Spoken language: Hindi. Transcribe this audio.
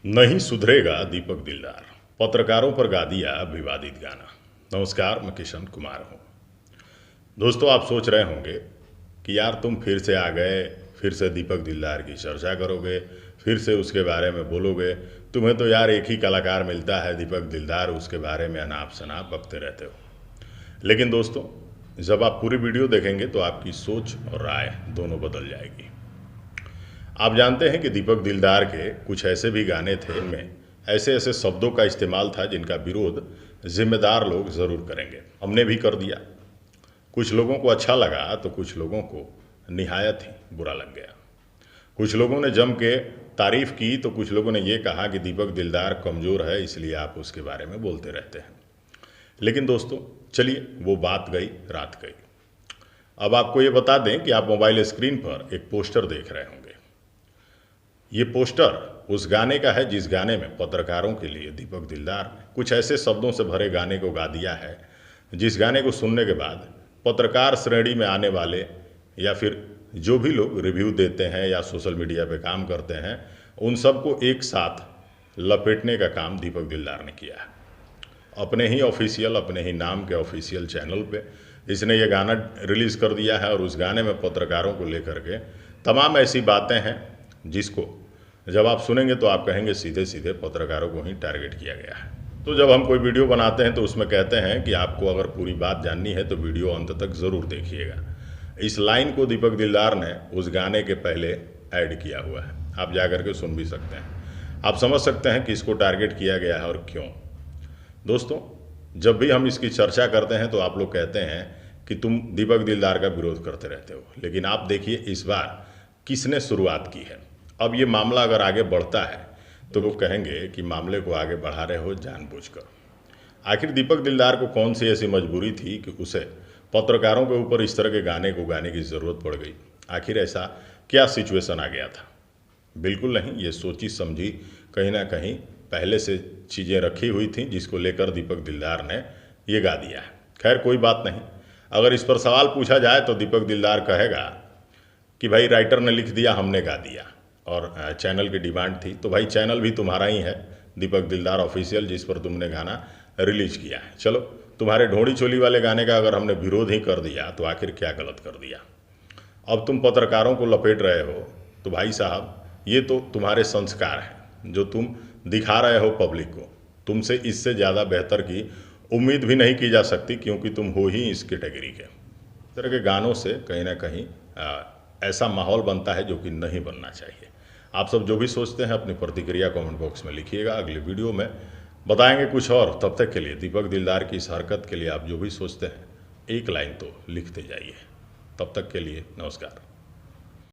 नहीं सुधरेगा दीपक दिलदार, पत्रकारों पर गा दिया विवादित गाना। नमस्कार, मैं किशन कुमार हूँ। दोस्तों, आप सोच रहे होंगे कि यार तुम फिर से आ गए, फिर से दीपक दिलदार की चर्चा करोगे, फिर से उसके बारे में बोलोगे। तुम्हें तो यार एक ही कलाकार मिलता है दीपक दिलदार, उसके बारे में अनाप शनाप बकते रहते हो। लेकिन दोस्तों, जब आप पूरी वीडियो देखेंगे तो आपकी सोच और राय दोनों बदल जाएगी। आप जानते हैं कि दीपक दिलदार के कुछ ऐसे भी गाने थे, इनमें ऐसे ऐसे शब्दों का इस्तेमाल था जिनका विरोध जिम्मेदार लोग ज़रूर करेंगे। हमने भी कर दिया। कुछ लोगों को अच्छा लगा तो कुछ लोगों को निहायत ही बुरा लग गया। कुछ लोगों ने जम के तारीफ़ की तो कुछ लोगों ने ये कहा कि दीपक दिलदार कमज़ोर है, इसलिए आप उसके बारे में बोलते रहते हैं। लेकिन दोस्तों, चलिए वो बात गई रात गई। अब आपको ये बता दें कि आप मोबाइल स्क्रीन पर एक पोस्टर देख रहे होंगे। ये पोस्टर उस गाने का है जिस गाने में पत्रकारों के लिए दीपक दिलदार ने कुछ ऐसे शब्दों से भरे गाने को गा दिया है, जिस गाने को सुनने के बाद पत्रकार श्रेणी में आने वाले या फिर जो भी लोग रिव्यू देते हैं या सोशल मीडिया पे काम करते हैं, उन सबको एक साथ लपेटने का काम दीपक दिलदार ने किया है। अपने ही ऑफिशियल, अपने ही नाम के ऑफिशियल चैनल पे इसने ये गाना रिलीज़ कर दिया है और उस गाने में पत्रकारों को लेकर के तमाम ऐसी बातें हैं जिसको जब आप सुनेंगे तो आप कहेंगे सीधे सीधे पत्रकारों को ही टारगेट किया गया है। तो जब हम कोई वीडियो बनाते हैं तो उसमें कहते हैं कि आपको अगर पूरी बात जाननी है तो वीडियो अंत तक ज़रूर देखिएगा। इस लाइन को दीपक दिलदार ने उस गाने के पहले ऐड किया हुआ है, आप जा कर के सुन भी सकते हैं। आप समझ सकते हैं कि इसको टारगेट किया गया है और क्यों। दोस्तों, जब भी हम इसकी चर्चा करते हैं तो आप लोग कहते हैं कि तुम दीपक दिलदार का विरोध करते रहते हो, लेकिन आप देखिए इस बार किसने शुरुआत की है। अब ये मामला अगर आगे बढ़ता है तो लोग कहेंगे कि मामले को आगे बढ़ा रहे हो जानबूझकर। आखिर दीपक दिलदार को कौन सी ऐसी मजबूरी थी कि उसे पत्रकारों के ऊपर इस तरह के गाने को गाने की ज़रूरत पड़ गई। आखिर ऐसा क्या सिचुएशन आ गया था? बिल्कुल नहीं, ये सोची समझी कहीं ना कहीं पहले से चीज़ें रखी हुई थी, जिसको लेकर दीपक दिलदार ने ये गा दिया है। खैर कोई बात नहीं। अगर इस पर सवाल पूछा जाए तो दीपक दिलदार कहेगा कि भाई राइटर ने लिख दिया, हमने गा दिया, और चैनल की डिमांड थी, तो भाई चैनल भी तुम्हारा ही है, दीपक दिलदार ऑफिशियल, जिस पर तुमने गाना रिलीज़ किया है। चलो, तुम्हारे ढोड़ी चोली वाले गाने का अगर हमने विरोध ही कर दिया तो आखिर क्या गलत कर दिया? अब तुम पत्रकारों को लपेट रहे हो तो भाई साहब, ये तो तुम्हारे संस्कार हैं जो तुम दिखा रहे हो पब्लिक को। तुमसे इससे ज़्यादा बेहतर की उम्मीद भी नहीं की जा सकती, क्योंकि तुम हो ही इस कैटेगरी के। इस तरह के गानों से कहीं ना कहीं ऐसा माहौल बनता है जो कि नहीं बनना चाहिए। आप सब जो भी सोचते हैं अपनी प्रतिक्रिया कमेंट बॉक्स में लिखिएगा। अगली वीडियो में बताएंगे कुछ और। तब तक के लिए दीपक दिलदार की इस हरकत के लिए आप जो भी सोचते हैं एक लाइन तो लिखते जाइए। तब तक के लिए नमस्कार।